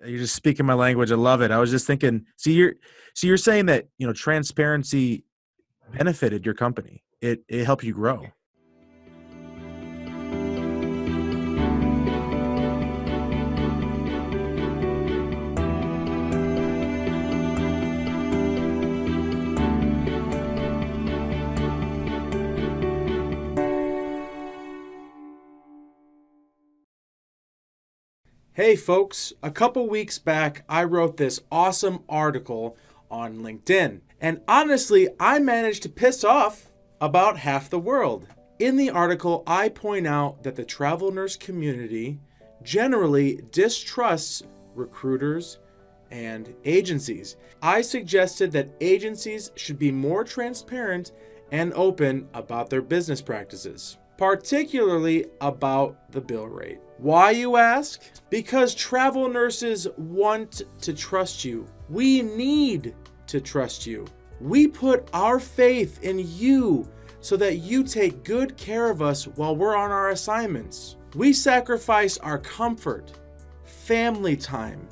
You're just speaking my language. I love it. I was just thinking, so you're saying that, transparency benefited your company. It helped you grow. Hey folks, a couple weeks back, I wrote this awesome article on LinkedIn. And honestly, I managed to piss off about half the world. In the article, I point out that the travel nurse community generally distrusts recruiters and agencies. I suggested that agencies should be more transparent and open about their business practices, particularly about the bill rate. Why, you ask? Because travel nurses want to trust you. We need to trust you. We put our faith in you so that you take good care of us while we're on our assignments. We sacrifice our comfort, family time,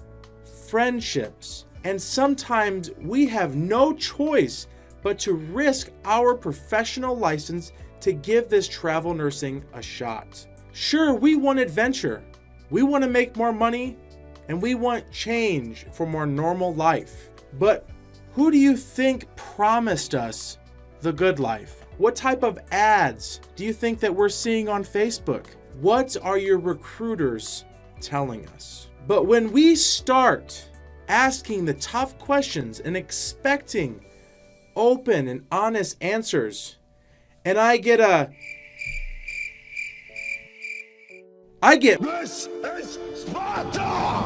friendships, and sometimes we have no choice but to risk our professional license to give this travel nursing a shot. Sure, we want adventure, we want to make more money, and we want change for more normal life. But who do you think promised us the good life? What type of ads do you think that we're seeing on Facebook? What are your recruiters telling us? But when we start asking the tough questions and expecting open and honest answers, and I get this is Sparta!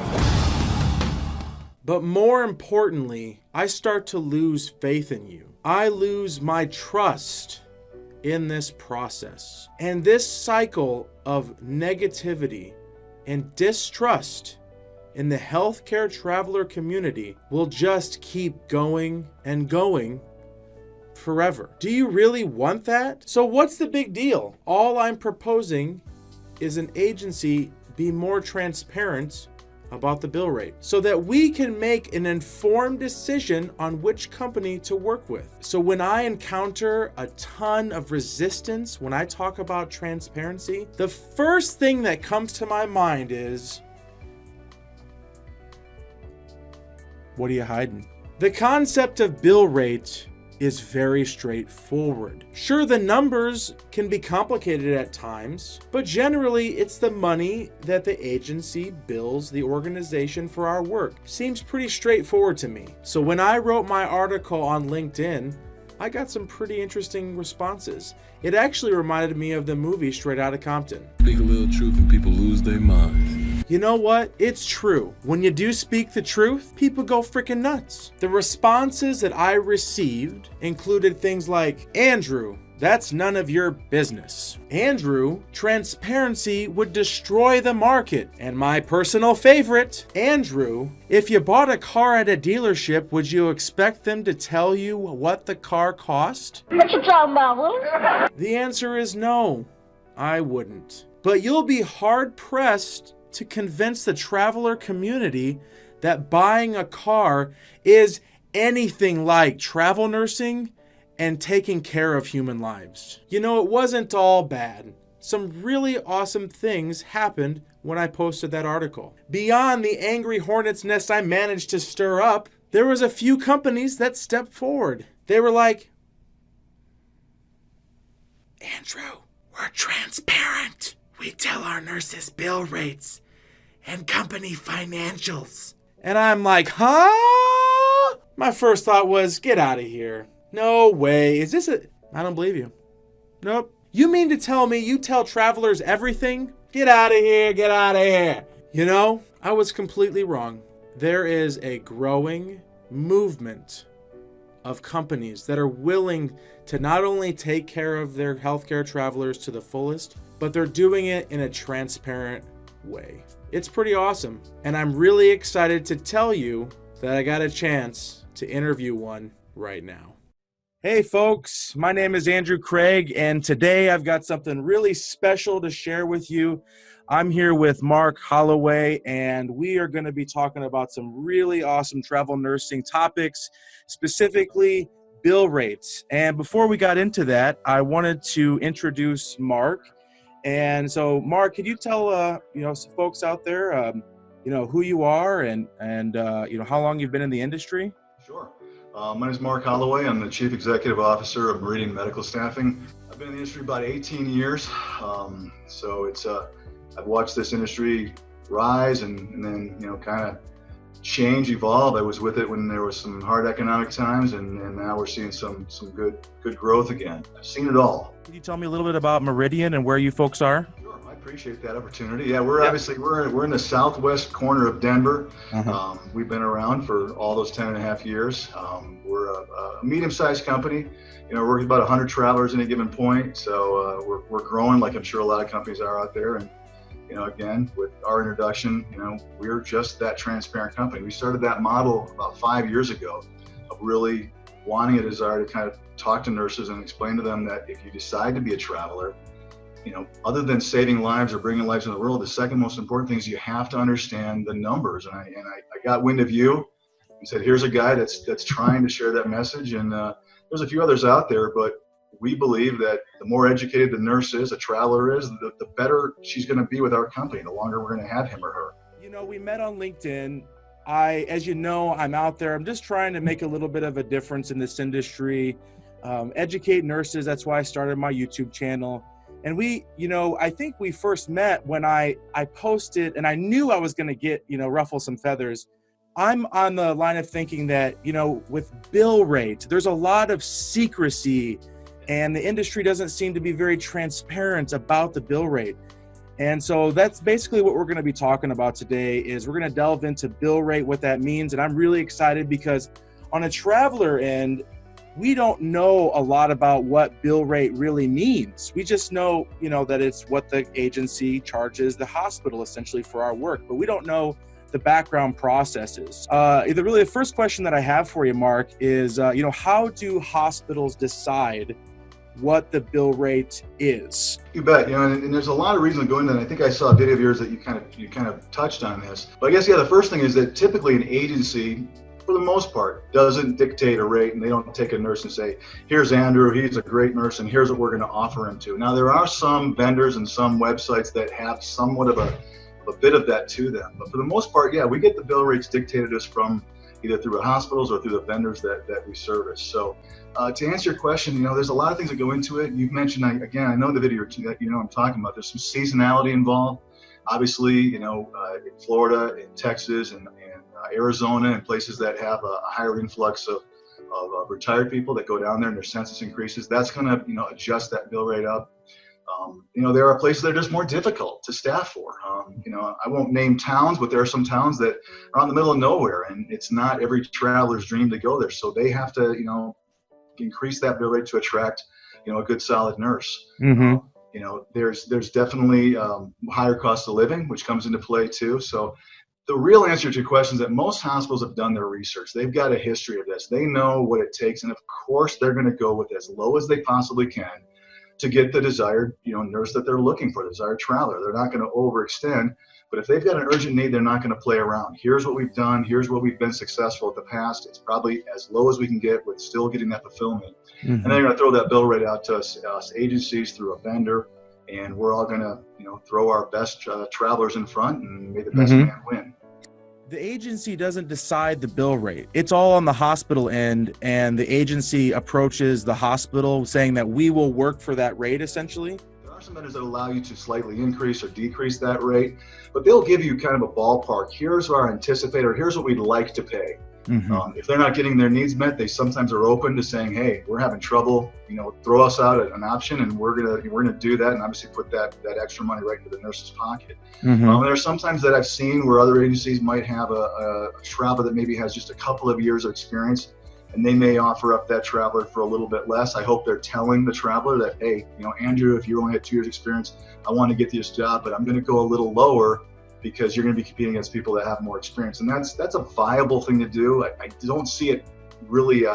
But more importantly, I start to lose faith in you. I lose my trust in this process. And this cycle of negativity and distrust in the healthcare traveler community will just keep going and going forever. Do you really want that? So what's the big deal? All I'm proposing is an agency be more transparent about the bill rate so that we can make an informed decision on which company to work with. So when I encounter a ton of resistance when I talk about transparency, the first thing that comes to my mind is, what are you hiding? The concept of bill rate is very straightforward. Sure, the numbers can be complicated at times, but generally it's the money that the agency bills the organization for our work. Seems pretty straightforward to me. So when I wrote my article on LinkedIn, I got some pretty interesting responses. It actually reminded me of the movie Straight Outta Compton. Speak a little truth and people lose their minds. You know what? It's true. When you do speak the truth, people go freaking nuts. The responses that I received included things like, Andrew, that's none of your business. Andrew, transparency would destroy the market. And my personal favorite, Andrew, if you bought a car at a dealership, would you expect them to tell you what the car cost? What you talking about, Willie? The answer is no, I wouldn't. But you'll be hard-pressed to convince the traveler community that buying a car is anything like travel nursing and taking care of human lives. You know, it wasn't all bad. Some really awesome things happened when I posted that article. Beyond the angry hornet's nest I managed to stir up, there was a few companies that stepped forward. They were like, Andrew, we're transparent. We tell our nurses bill rates and company financials. And I'm like, huh? My first thought was, get out of here. No way. Is this a... I don't believe you. Nope. You mean to tell me you tell travelers everything? Get out of here. Get out of here. You know, I was completely wrong. There is a growing movement of companies that are willing to not only take care of their healthcare travelers to the fullest, but they're doing it in a transparent way. It's pretty awesome. And I'm really excited to tell you that I got a chance to interview one right now. Hey folks, my name is Andrew Craig, and today I've got something really special to share with you. I'm here with Mark Holloway, and we are going to be talking about some really awesome travel nursing topics, specifically bill rates. And before we got into that, I wanted to introduce Mark. And so, Mark, could you tell some folks out there, who you are and how long you've been in the industry? Sure. My name is Mark Holloway. I'm the Chief Executive Officer of Meridian Medical Staffing. I've been in the industry about 18 years. I've watched this industry rise and then, kind of change, evolve. I was with it when there was some hard economic times, and now we're seeing some good growth again. I've seen it all. Can you tell me a little bit about Meridian and where you folks are? Sure. I appreciate that opportunity. Yeah, we're in the southwest corner of Denver. Uh-huh. We've been around for all those 10 and a half years. We're a medium-sized company. We're about 100 travelers at any given point. So we're growing, like I'm sure a lot of companies are out there. And again, with our introduction, we're just that transparent company. We started that model about 5 years ago of really wanting a desire to kind of talk to nurses and explain to them that if you decide to be a traveler, other than saving lives or bringing lives in the world, the second most important thing is you have to understand the numbers. And I got wind of you and said, here's a guy that's trying to share that message. And there's a few others out there, but we believe that the more educated the nurse is, a traveler is, the better she's going to be with our company, the longer we're going to have him or her. We met on LinkedIn. As you know, I'm out there. I'm just trying to make a little bit of a difference in this industry, educate nurses. That's why I started my YouTube channel. And I think we first met when I posted, and I knew I was going to get, ruffle some feathers. I'm on the line of thinking that, with bill rate, there's a lot of secrecy, and the industry doesn't seem to be very transparent about the bill rate. And so that's basically what we're going to be talking about today. Is we're going to delve into bill rate, what that means. And I'm really excited because on a traveler end, we don't know a lot about what bill rate really means. We just know, that it's what the agency charges the hospital essentially for our work, but we don't know the background processes. The first question that I have for you, Mark, is, how do hospitals decide what the bill rate is? You bet. And there's a lot of reasons to go into that. I think I saw a video of yours that you kind of touched on this. But I guess, the first thing is that typically an agency, for the most part, doesn't dictate a rate, and they don't take a nurse and say, here's Andrew, he's a great nurse, and here's what we're going to offer him to. Now, there are some vendors and some websites that have somewhat of a bit of that to them. But for the most part, we get the bill rates dictated to us from either through the hospitals or through the vendors that we service. So to answer your question, there's a lot of things that go into it. You've mentioned, I know the video that I'm talking about. There's some seasonality involved. Obviously, in Florida, in Texas, and Arizona, and places that have a higher influx of retired people that go down there and their census increases, that's going to adjust that bill rate up. There are places that are just more difficult to staff for. I won't name towns, but there are some towns that are in the middle of nowhere, and it's not every traveler's dream to go there. So they have to, increase that bill rate to attract, a good solid nurse. Mm-hmm. There's definitely higher cost of living, which comes into play too. So the real answer to your question is that most hospitals have done their research. They've got a history of this. They know what it takes, and of course they're going to go with as low as they possibly can to get the desired, nurse that they're looking for, the desired traveler. They're not going to overextend, but if they've got an urgent need, they're not going to play around. Here's what we've done. Here's what we've been successful at the past. It's probably as low as we can get with still getting that fulfillment. Mm-hmm. And then they're going to throw that bill rate out to us agencies through a vendor, and we're all going to, throw our best travelers in front and may the best Mm-hmm. man win. The agency doesn't decide the bill rate. It's all on the hospital end, and the agency approaches the hospital saying that we will work for that rate, essentially. There are some vendors that allow you to slightly increase or decrease that rate, but they'll give you kind of a ballpark. Here's our anticipator. Here's what we'd like to pay. Mm-hmm. If they're not getting their needs met, they sometimes are open to saying, "Hey, we're having trouble. Throw us out an option, and we're gonna do that, and obviously put that extra money right into the nurse's pocket." Mm-hmm. There are sometimes that I've seen where other agencies might have a traveler that maybe has just a couple of years of experience, and they may offer up that traveler for a little bit less. I hope they're telling the traveler that, "Hey, Andrew, if you only had 2 years experience, I want to get this job, but I'm going to go a little lower because you're going to be competing against people that have more experience." And that's a viable thing to do. I don't see it really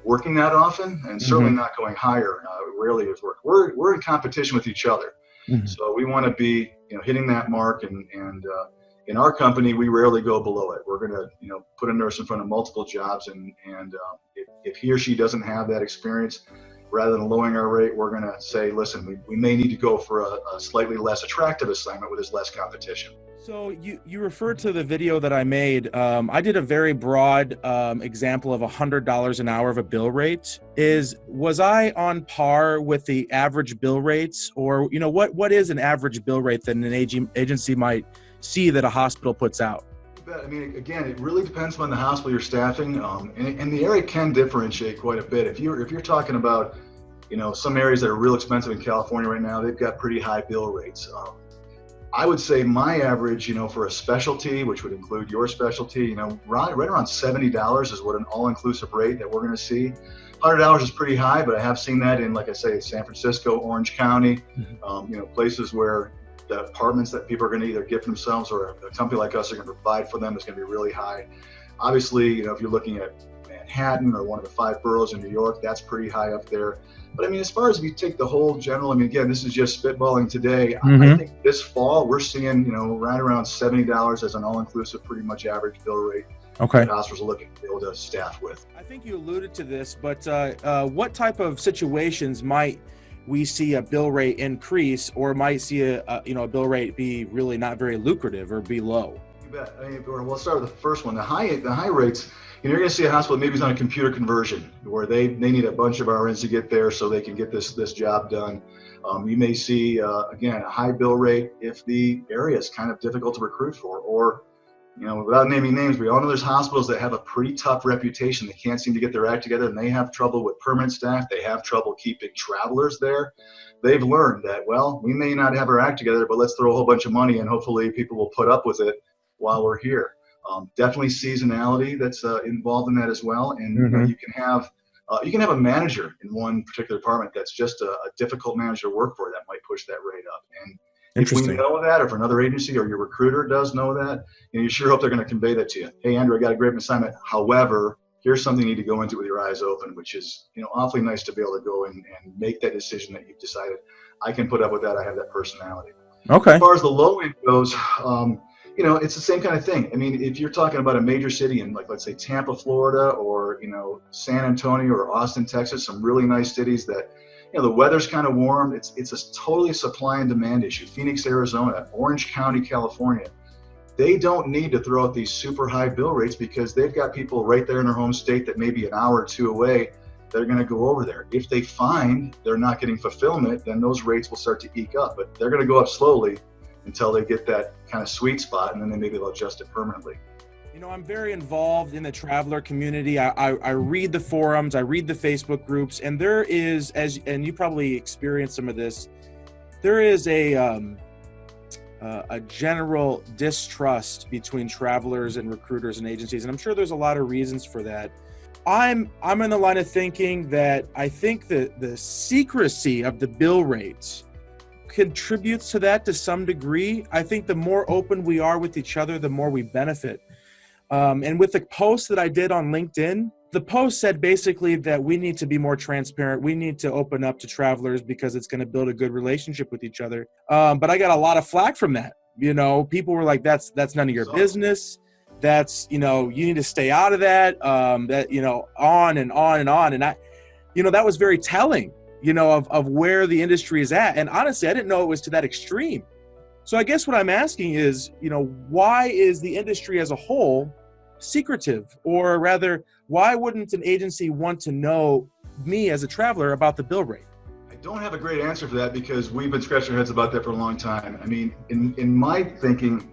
working that often, and certainly not going higher. It rarely is work. We're in competition with each other, so we want to be, hitting that mark. And in our company, we rarely go below it. We're going to, put a nurse in front of multiple jobs, and if he or she doesn't have that experience, rather than lowering our rate, we're going to say, listen, we may need to go for a slightly less attractive assignment where there's less competition. So you referred to the video that I made. I did a very broad example of $100 an hour of a bill rate. Was I on par with the average bill rates, or what is an average bill rate that an agency might see that a hospital puts out? I mean, again, it really depends on the hospital you're staffing, and the area can differentiate quite a bit. If you're talking about, some areas that are real expensive in California right now, they've got pretty high bill rates. I would say my average, for a specialty, which would include your specialty, right around $70 is what an all-inclusive rate that we're going to see. $100 is pretty high, but I have seen that in, like I say, San Francisco, Orange County, places where the apartments that people are going to either give themselves or a company like us are going to provide for them is going to be really high. Obviously, if you're looking at Manhattan or one of the 5 boroughs in New York, that's pretty high up there. But I mean, as far as if you take the whole general, again, this is just spitballing today. I think this fall we're seeing, right around $70 as an all-inclusive, pretty much average bill rate. Okay. That hospitals are looking to be able to staff with. I think you alluded to this, but what type of situations might we see a bill rate increase, or might see a bill rate be really not very lucrative or be low? You bet. We'll start with the first one. The high rates. You're going to see a hospital maybe it's on a computer conversion where they need a bunch of RNs to get there so they can get this job done. You may see again a high bill rate if the area is kind of difficult to recruit for, or without naming names, we all know there's hospitals that have a pretty tough reputation. They can't seem to get their act together, and they have trouble with permanent staff. They have trouble keeping travelers there. They've learned that, well, we may not have our act together, but let's throw a whole bunch of money and hopefully people will put up with it while we're here. Definitely seasonality that's involved in that as well. And you can have a manager in one particular department that's just a difficult manager to work for that might push that rate up. And if we know that, or if another agency or your recruiter does know that, you sure hope they're going to convey that to you. Hey, Andrew, I got a great assignment. However, here's something you need to go into with your eyes open, which is, awfully nice to be able to go and make that decision that you've decided. I can put up with that. I have that personality. Okay. As far as the low end goes, it's the same kind of thing. I mean, if you're talking about a major city in, like, let's say Tampa, Florida, or, San Antonio or Austin, Texas, some really nice cities that, the weather's kind of warm. It's a totally supply and demand issue. Phoenix, Arizona, Orange County, California. They don't need to throw out these super high bill rates because they've got people right there in their home state that may be an hour or two away that are going to go over there. If they find they're not getting fulfillment, then those rates will start to eke up, but they're going to go up slowly until they get that kind of sweet spot, and then maybe they'll adjust it permanently. I'm very involved in the traveler community. I read the forums, I read the Facebook groups, and there is, and you probably experienced some of this, there is a general distrust between travelers and recruiters and agencies, and I'm sure there's a lot of reasons for that. I'm in the line of thinking that I think that the secrecy of the bill rates contributes to that to some degree. I think the more open we are with each other, the more we benefit. And with the post that I did on LinkedIn, the post said basically that we need to be more transparent. We need to open up to travelers because it's going to build a good relationship with each other. But I got a lot of flack from that. People were like, that's none of your business. That's, you need to stay out of that. On and on and on. And that was very telling, of where the industry is at. And honestly, I didn't know it was to that extreme. So I guess what I'm asking is, why is the industry as a whole secretive? Or rather, why wouldn't an agency want to know me as a traveler about the bill rate? I don't have a great answer for that because we've been scratching our heads about that for a long time. I mean, in my thinking,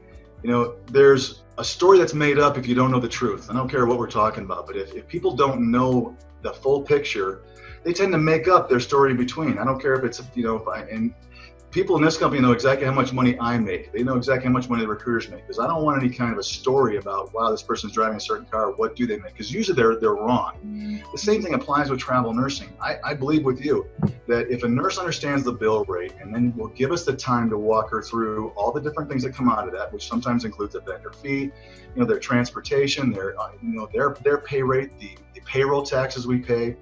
there's a story that's made up if you don't know the truth. I don't care what we're talking about, but if people don't know the full picture, they tend to make up their story in between. I don't care if it's, and people in this company know exactly how much money I make. They know exactly how much money the recruiters make, because I don't want any kind of a story about, wow, this person's driving a certain car. What do they make? Because usually they're wrong. The same thing applies with travel nursing. I believe with you that if a nurse understands the bill rate and then will give us the time to walk her through all the different things that come out of that, which sometimes includes a vendor fee, their transportation, their pay rate, the payroll taxes we pay,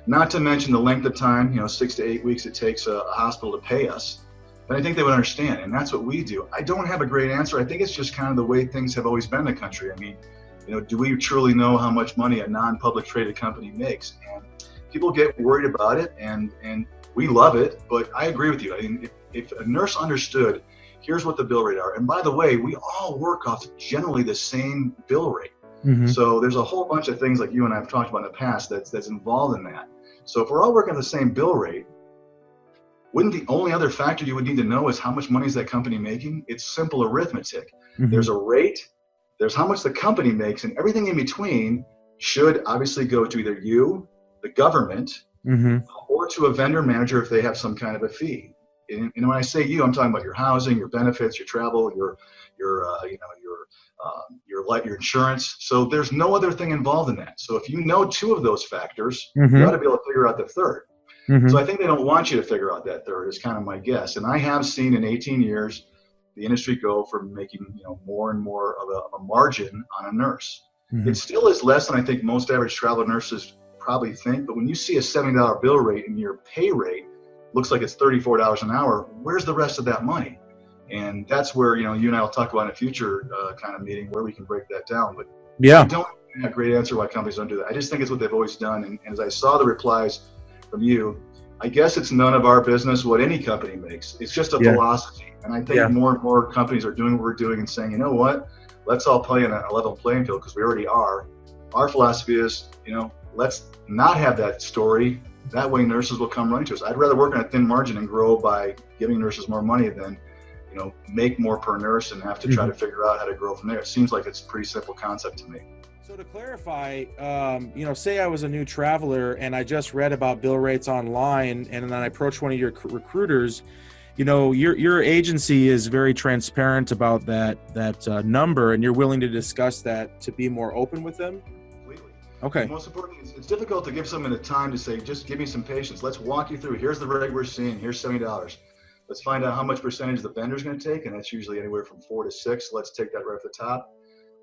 not to mention the length of time, 6 to 8 weeks it takes a hospital to pay us, then I think they would understand. And that's what we do. I don't have a great answer. I think it's just kind of the way things have always been in the country. I mean, do we truly know how much money a non-public traded company makes? And people get worried about it, and we love it, but I agree with you. I mean, if a nurse understood, here's what the bill rate are. And by the way, we all work off generally the same bill rate. Mm-hmm. So there's a whole bunch of things like you and I have talked about in the past that's involved in that. So if we're all working the same bill rate, wouldn't the only other factor you would need to know is how much money is that company making? It's simple arithmetic. Mm-hmm. There's a rate, there's how much the company makes, and everything in between should obviously go to either you, the government, mm-hmm. or to a vendor manager if they have some kind of a fee. And when I say you, I'm talking about your housing, your benefits, your travel, your insurance. So there's no other thing involved in that. So if you know two of those factors, mm-hmm. you ought to be able to figure out the third. Mm-hmm. So I think they don't want you to figure out that third, is kind of my guess. And I have seen in 18 years the industry go from making more and more of a margin on a nurse. Mm-hmm. It still is less than I think most average travel nurses probably think. But when you see a $70 bill rate and your pay rate looks like it's $34 an hour, where's the rest of that money? And that's where you and I will talk about in a future kind of meeting where we can break that down. But I don't have a great answer why companies don't do that. I just think it's what they've always done. And as I saw the replies from you, I guess it's none of our business what any company makes. It's just a philosophy. And I think more and more companies are doing what we're doing and saying, you know what, let's all play on a level playing field, because we already are. Our philosophy is, let's not have that story. That way nurses will come running to us. I'd rather work on a thin margin and grow by giving nurses more money than make more per nurse and have to try to figure out how to grow from there. It seems like it's a pretty simple concept to me. So to clarify, say I was a new traveler and I just read about bill rates online, and then I approached one of your recruiters. Your agency is very transparent about that number, and you're willing to discuss that to be more open with them. Completely. Okay. The most important thing is it's difficult to give someone the time to say, just give me some patience. Let's walk you through. Here's the rate we're seeing. Here's $70. Let's find out how much percentage the vendor's going to take, and that's usually anywhere from 4 to 6. Let's take that right off the top.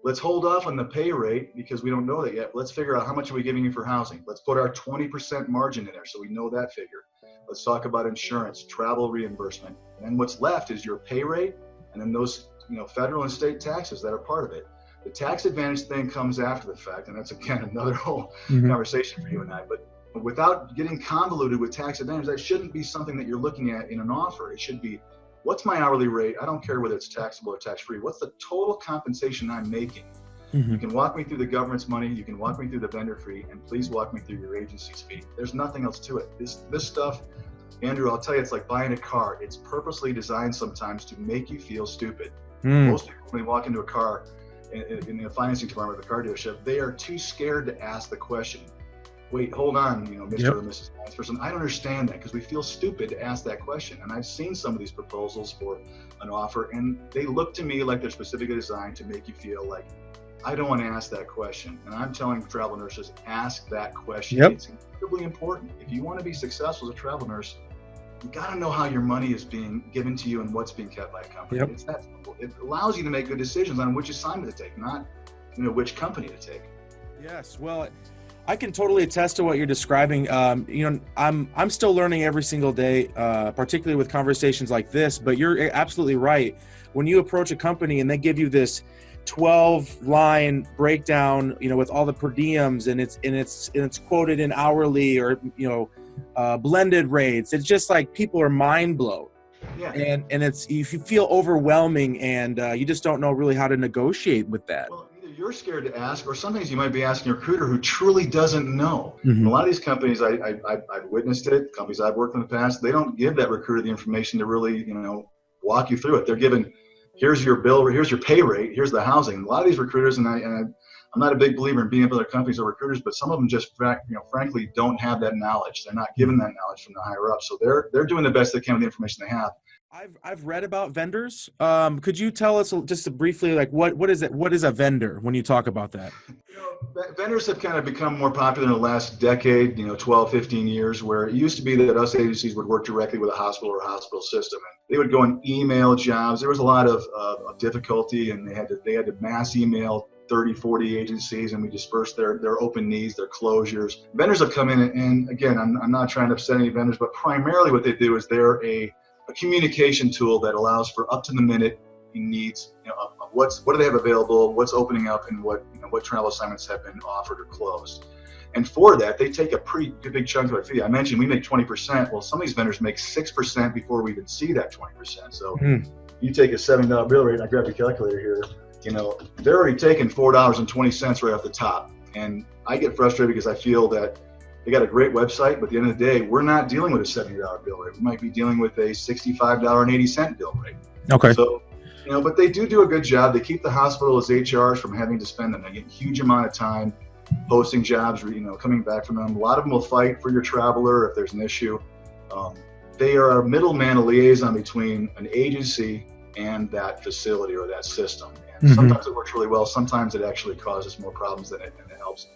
Let's hold off on the pay rate because we don't know that yet. Let's figure out how much are we giving you for housing. Let's put our 20% margin in there so we know that figure. Let's talk about insurance, travel reimbursement. And then what's left is your pay rate, and then those federal and state taxes that are part of it. The tax advantage thing comes after the fact, and that's again another whole conversation for you and I. But without getting convoluted with tax advantage, that shouldn't be something that you're looking at in an offer. It should be, what's my hourly rate? I don't care whether it's taxable or tax-free. What's the total compensation I'm making? Mm-hmm. You can walk me through the government's money. You can walk me through the vendor fee, and please walk me through your agency's fee. There's nothing else to it. This stuff, Andrew, I'll tell you, it's like buying a car. It's purposely designed sometimes to make you feel stupid. Most people, when they walk into a car in the financing department of the car dealership, they are too scared to ask the question. Wait, hold on, Mr. or Mrs. Finance Person. I don't understand that, because we feel stupid to ask that question. And I've seen some of these proposals for an offer, and they look to me like they're specifically designed to make you feel like, I don't want to ask that question. And I'm telling travel nurses, ask that question. Yep. It's incredibly important. If you want to be successful as a travel nurse, you got to know how your money is being given to you and what's being kept by a company. Yep. It's that simple. It allows you to make good decisions on which assignment to take, not which company to take. Yes, well, I can totally attest to what you're describing. I'm still learning every single day, particularly with conversations like this. But you're absolutely right. When you approach a company and they give you this 12-line breakdown, with all the per diems, and it's quoted in hourly or blended rates, it's just like people are mind blown. Yeah. And it's, you feel overwhelming, and you just don't know really how to negotiate with that. Well, you're scared to ask, or sometimes you might be asking a recruiter who truly doesn't know. Mm-hmm. A lot of these companies, I've witnessed it, companies I've worked in the past, they don't give that recruiter the information to really, walk you through it. They're given, here's your bill, here's your pay rate, here's the housing. A lot of these recruiters, and I'm not a big believer in being able to companies or recruiters, but some of them just, frankly, don't have that knowledge. They're not given that knowledge from the higher up. So they're doing the best they can with the information they have. I've read about vendors. Could you tell us just briefly, like what is it? What is a vendor when you talk about that? Vendors have kind of become more popular in the last decade, 12, 15 years, where it used to be that us agencies would work directly with a hospital or a hospital system. And they would go and email jobs. There was a lot of difficulty, and they had to mass email 30, 40 agencies, and we dispersed their open needs, their closures. Vendors have come in, and again, I'm not trying to upset any vendors, but primarily what they do is they're a communication tool that allows for up to the minute needs, of what do they have available, what's opening up, and what travel assignments have been offered or closed. And for that, they take a pretty big chunk of our fee. I mentioned we make 20%. Well, some of these vendors make 6% before we even see that 20%. So you take a $70 bill rate, and I grab the calculator here, they're already taking $4.20 right off the top. And I get frustrated because I feel that they got a great website, but at the end of the day, we're not dealing with a $70 bill rate. We might be dealing with a $65.80 bill rate. Okay. So, but they do a good job. They keep the hospital as HRs from having to spend a huge amount of time posting jobs, coming back from them. A lot of them will fight for your traveler if there's an issue. They are a middleman, a liaison between an agency and that facility or that system. And sometimes it works really well. Sometimes it actually causes more problems than it helps.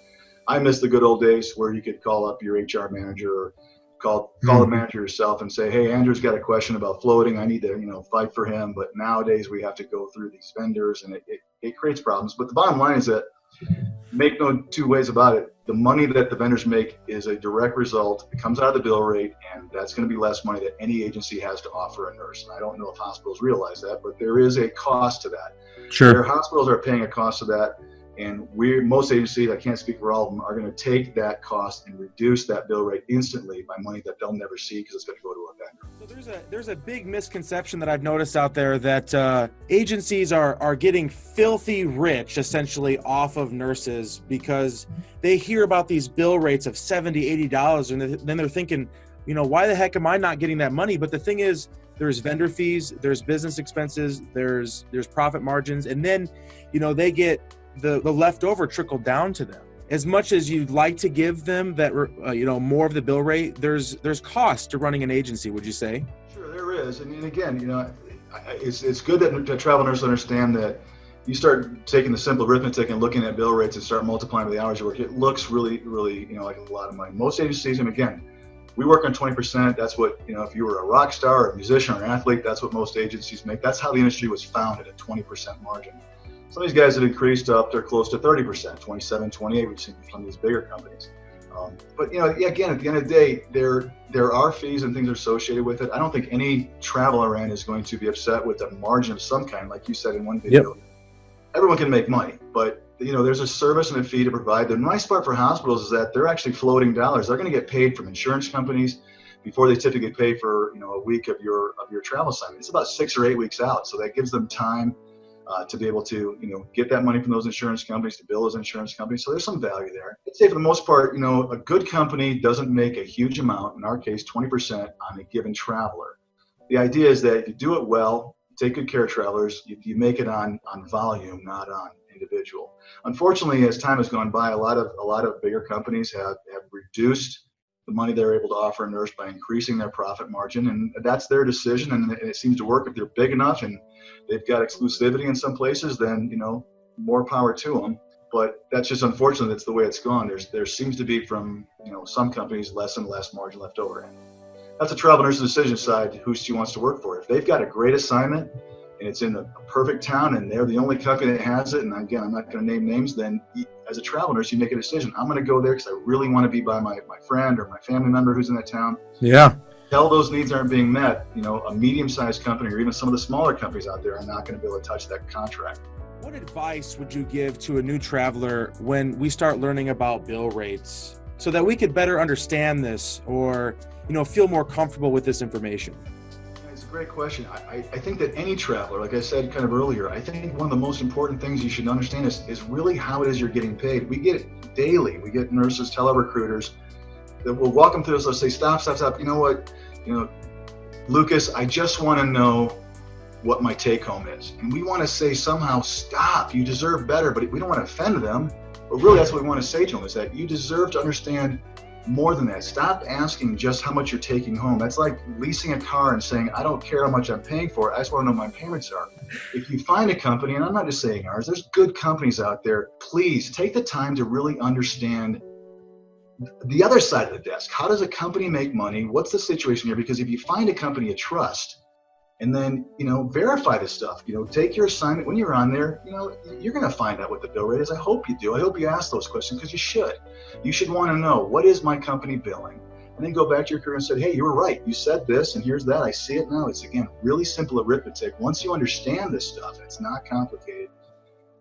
I miss the good old days where you could call up your HR manager or call the manager yourself and say, hey, Andrew's got a question about floating. I need to, fight for him. But nowadays we have to go through these vendors, and it creates problems. But the bottom line is that, make no two ways about it, the money that the vendors make is a direct result. It comes out of the bill rate, and that's going to be less money that any agency has to offer a nurse. And I don't know if hospitals realize that, but there is a cost to that. Sure. Their hospitals are paying a cost to that. And most agencies, I can't speak for all of them, are going to take that cost and reduce that bill rate instantly by money that they'll never see because it's going to go to a vendor. So there's a big misconception that I've noticed out there that agencies are getting filthy rich essentially off of nurses because they hear about these bill rates of $70, $80, and then they're thinking, why the heck am I not getting that money? But the thing is, there's vendor fees, there's business expenses, there's profit margins, and then they get the leftover trickled down to them. As much as you'd like to give them that, more of the bill rate, there's cost to running an agency, would you say? Sure, there is. And again, it's good that travel nurses understand that you start taking the simple arithmetic and looking at bill rates and start multiplying by the hours you work. It looks really, really, like a lot of money. Most agencies, and again, we work on 20%. That's what, if you were a rock star, or a musician, or an athlete, that's what most agencies make. That's how the industry was founded, at 20% margin. Some of these guys have increased up, they're close to 30%, 27, 28, we've seen from these bigger companies. But, again, at the end of the day, there are fees and things associated with it. I don't think any traveler is going to be upset with a margin of some kind, like you said in one video. Yep. Everyone can make money, but, there's a service and a fee to provide. The nice part for hospitals is that they're actually floating dollars. They're going to get paid from insurance companies before they typically pay for, a week of your travel assignment. It's about 6 or 8 weeks out, so that gives them time to be able to, get that money from those insurance companies, to bill those insurance companies. So there's some value there. I'd say for the most part, a good company doesn't make a huge amount, in our case, 20% on a given traveler. The idea is that if you do it well, take good care of travelers, you make it on volume, not on individual. Unfortunately, as time has gone by, a lot of bigger companies have reduced the money they're able to offer a nurse by increasing their profit margin, and that's their decision, and it seems to work. If they're big enough and they've got exclusivity in some places, then more power to them. But that's just unfortunate. That's the way it's gone. There seems to be, from some companies, less and less margin left over. And that's a travel nurse's decision side who she wants to work for. If they've got a great assignment and it's in a perfect town and they're the only company that has it, and again, I'm not going to name names, then as a travel nurse, you make a decision. I'm going to go there because I really want to be by my friend or my family member who's in that town. Yeah. Tell those needs aren't being met, a medium-sized company or even some of the smaller companies out there are not going to be able to touch that contract. What advice would you give to a new traveler when we start learning about bill rates so that we could better understand this or, feel more comfortable with this information? It's a great question. I think that any traveler, like I said kind of earlier, I think one of the most important things you should understand is really how it is you're getting paid. We get it daily. We get nurses tell our recruiters that we'll walk them through this. They'll say, stop. You know what? Lucas, I just want to know what my take home is. And we want to say somehow, stop, you deserve better, but we don't want to offend them. But really that's what we want to say to them, is that you deserve to understand more than that. Stop asking just how much you're taking home. That's like leasing a car and saying, I don't care how much I'm paying for it. I just want to know what my payments are. If you find a company, and I'm not just saying ours, there's good companies out there, please take the time to really understand the other side of the desk. How does a company make money? What's the situation here? Because if you find a company you trust, and then, verify this stuff, take your assignment when you're on there, you're going to find out what the bill rate is. I hope you do. I hope you ask those questions, because you should. You should want to know, what is my company billing? And then go back to your career and say, hey, you were right. You said this, and here's that. I see it now. It's, again, really simple arithmetic. Once you understand this stuff, and it's not complicated,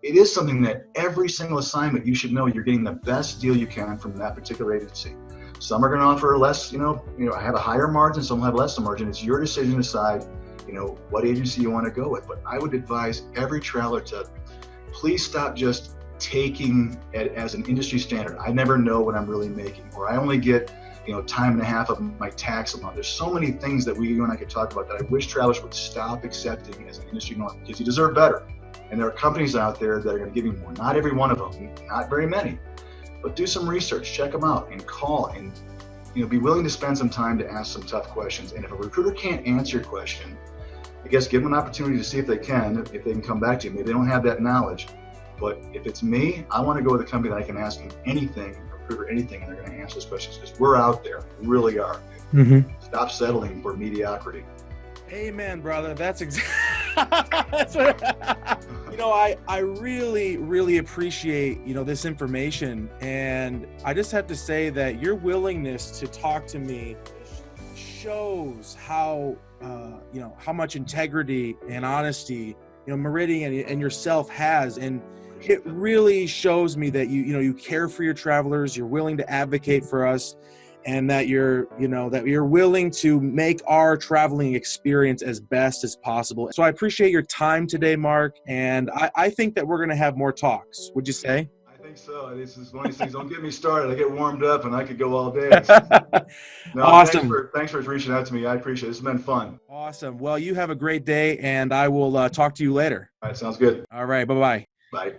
it is something that every single assignment, you should know you're getting the best deal you can from that particular agency. Some are going to offer less, have a higher margin, some will have less margin. It's your decision to decide what agency you want to go with. But I would advise every traveler to please stop just taking it as an industry standard. I never know what I'm really making, or I only get time and a half of my tax a month. There's so many things that you and I could talk about that I wish travelers would stop accepting as an industry norm, because you deserve better. And there are companies out there that are going to give you more. Not every one of them, not very many, but do some research, check them out, and call, and be willing to spend some time to ask some tough questions. And if a recruiter can't answer your question, I guess give them an opportunity to see if they can come back to you. Maybe they don't have that knowledge, but if it's me, I want to go with a company that I can ask them anything, recruiter anything, and they're going to answer those questions, because we're out there, we really are. Mm-hmm. Stop settling for mediocrity. Amen, brother. That's exactly. That's what, I really, really appreciate this information, and I just have to say that your willingness to talk to me shows how how much integrity and honesty Meridian and yourself has, and it really shows me that you care for your travelers, you're willing to advocate for us, and that you're willing to make our traveling experience as best as possible. So I appreciate your time today, Mark, and I think that we're going to have more talks. Would you say? I think so. This is one of these things. Don't get me started. I get warmed up and I could go all day. No, awesome. Thanks for reaching out to me. I appreciate it. It's been fun. Awesome. Well, you have a great day, and I will talk to you later. All right. Sounds good. All right. Bye-bye. Bye.